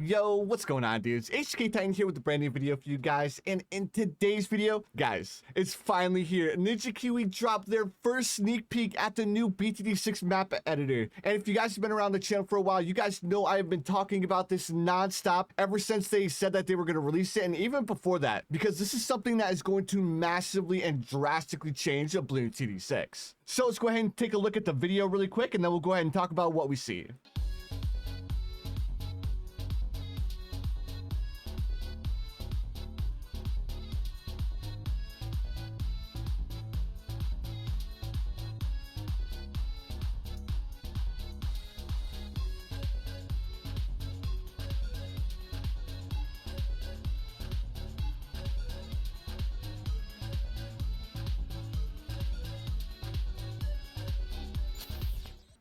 Yo, what's going on, dudes? HK Titan here with a brand new video for you guys, and in today's video, guys, it's finally here. Ninja Kiwi dropped their first sneak peek at the new BTD6 map editor, and if you guys have been around the channel for a while, you guys know I have been talking about this non-stop ever since they said that they were going to release it, and even before that, because this is something that is going to massively and drastically change a Bloons TD6. So let's go ahead and take a look at the video really quick, and then we'll go ahead and talk about what we see.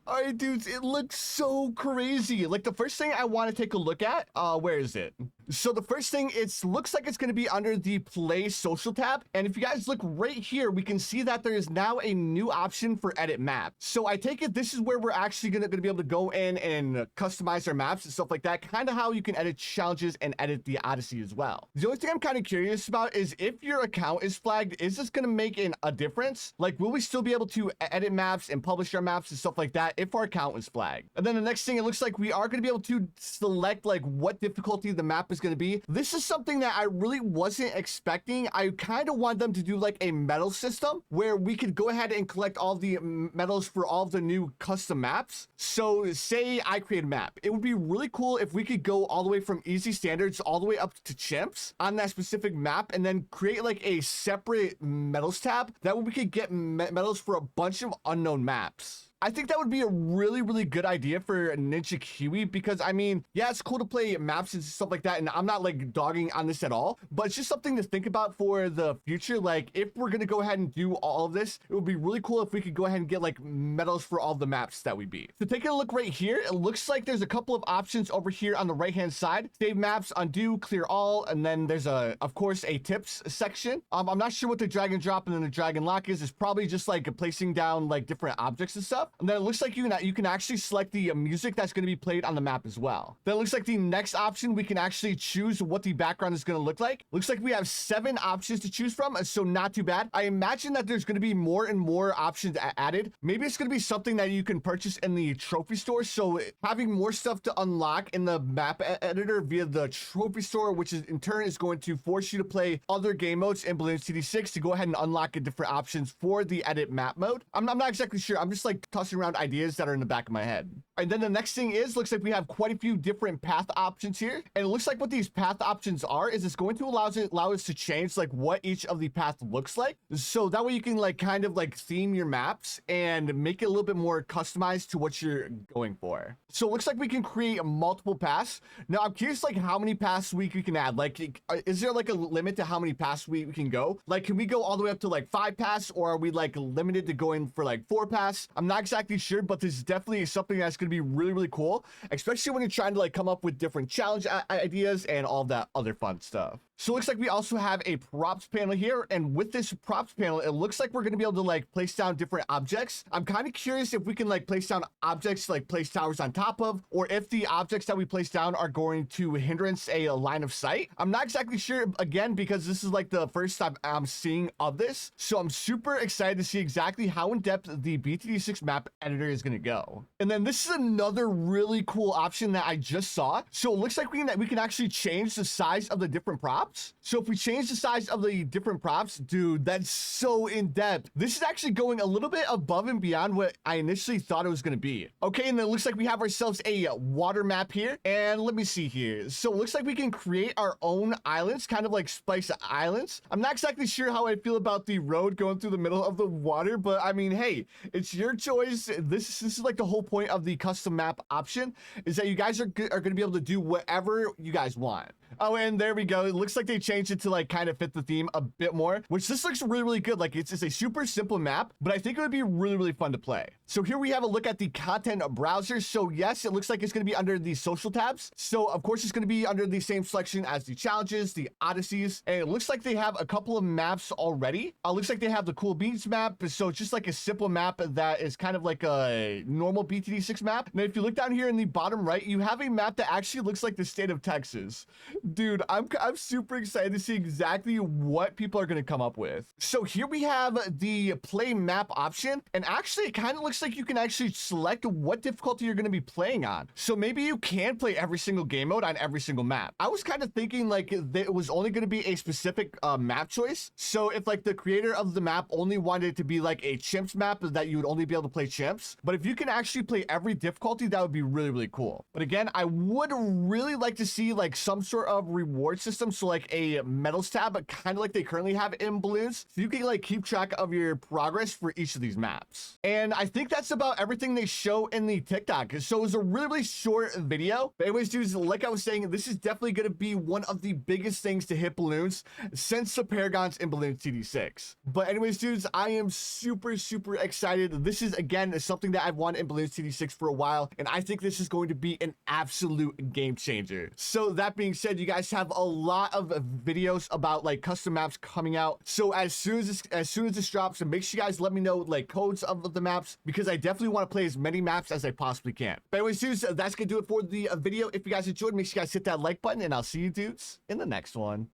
All right, dudes, it looks so crazy. Like, the first thing I want to take a look at, where is it? So the first thing, it looks like it's going to be under the Play Social tab. And if you guys look right here, we can see that there is now a new option for Edit Map. So I take it this is where we're actually going to be able to go in and customize our maps and stuff like that. Kind of how you can edit challenges and edit the Odyssey as well. The only thing I'm kind of curious about is if your account is flagged, is this going to make a difference? Like, will we still be able to edit maps and publish our maps and stuff like that if our account is flagged? And then the next thing, it looks like we are going to be able to select like what difficulty the map is going to be. This is something that I really wasn't expecting. I kind of want them to do like a medal system where we could go ahead and collect all the medals for all of the new custom maps. So say I create a map, it would be really cool if we could go all the way from easy standards all the way up to chimps on that specific map and then create like a separate medals tab. That way we could get medals for a bunch of unknown maps. I think that would be a really, really good idea for Ninja Kiwi because, I mean, yeah, it's cool to play maps and stuff like that, and I'm not, like, dogging on this at all, but it's just something to think about for the future. Like, if we're going to go ahead and do all of this, it would be really cool if we could go ahead and get, like, medals for all the maps that we beat. So taking a look right here, it looks like there's a couple of options over here on the right-hand side. Save maps, undo, clear all, and then there's, of course, a tips section. I'm not sure what the drag and drop and then the drag and lock is. It's probably just, like, placing down, like, different objects and stuff. And then it looks like you can actually select the music that's going to be played on the map as well. Then it looks like the next option, we can actually choose what the background is going to look like. Looks like we have 7 options to choose from, so not too bad. I imagine that there's going to be more and more options added. Maybe it's going to be something that you can purchase in the trophy store, so having more stuff to unlock in the map editor via the trophy store, which is in turn is going to force you to play other game modes in Bloons TD6 to go ahead and unlock different options for the edit map mode. I'm not exactly sure. I'm just like tossing around ideas that are in the back of my head. And then the next thing is, looks like we have quite a few different path options here. And it looks like what these path options are is it's going to allow us to change like what each of the path looks like. So that way you can like kind of like theme your maps and make it a little bit more customized to what you're going for. So it looks like we can create multiple paths. Now I'm curious like how many paths we can add. Like, is there like a limit to how many paths we can go? Like, can we go all the way up to like 5 paths, or are we like limited to going for like 4 paths? I'm not exactly sure, but this is definitely something that's going to be really, really cool, especially when you're trying to like come up with different challenge ideas and all that other fun stuff. So it looks like we also have a props panel here, and with this props panel, it looks like we're going to be able to like place down different objects. I'm kind of curious if we can like place down objects like place towers on top of, or if the objects that we place down are going to hindrance a line of sight. I'm not exactly sure, again, because this is like the first time I'm seeing of this, so I'm super excited to see exactly how in depth the BTD6 map editor is going to go. And then this is another really cool option that I just saw. So it looks like we can actually change the size of the different props. So if we change the size of the different props, dude, that's so in depth. This is actually going a little bit above and beyond what I initially thought it was going to be. Okay, and then it looks like we have ourselves a water map here. And let me see here. So it looks like we can create our own islands, kind of like Spice Islands. I'm not exactly sure how I feel about the road going through the middle of the water, but I mean, hey, it's your choice. This is like the whole point of the custom map option, is that you guys are going to be able to do whatever you guys want. Oh, and there we go. It looks like they changed it to like kind of fit the theme a bit more, which this looks really, really good. Like it's a super simple map, but I think it would be really, really fun to play. So here we have a look at the content browser. So yes, it looks like it's going to be under the social tabs. So of course it's going to be under the same selection as the challenges, the odysseys, and it looks like they have a couple of maps already. Looks like they have the cool beans map. So it's just like a simple map that is kind of like a normal BTD6 map. Now, if you look down here in the bottom right, you have a map that actually looks like the state of Texas. Dude, I'm super excited to see exactly what people are going to come up with. So here we have the play map option, and actually it kind of looks like you can actually select what difficulty you're going to be playing on. So maybe you can play every single game mode on every single map. I was kind of thinking like it was only going to be a specific map choice. So if like the creator of the map only wanted it to be like a chimps map, that you would only be able to play chimps. But if you can actually play every difficulty, that would be really, really cool. But again, I would really like to see like some sort of reward system. So like a medals tab, kind of like they currently have in Bloons. So you can like keep track of your progress for each of these maps. And I think that's about everything they show in the TikTok. So it was a really, really short video. But anyways, dudes, like I was saying, this is definitely going to be one of the biggest things to hit Bloons since the Paragons in Bloons TD6. But anyways, dudes, I am super, super excited. This is, again, something that I've wanted in Bloons TD6 for a while, and I think this is going to be an absolute game changer. So that being said, you guys have a lot of videos about like custom maps coming out. So as soon as this drops, make sure you guys let me know like codes of the maps, because I definitely want to play as many maps as I possibly can. But anyways, dudes, that's gonna do it for the video. If you guys enjoyed, make sure you guys hit that like button, and I'll see you dudes in the next one.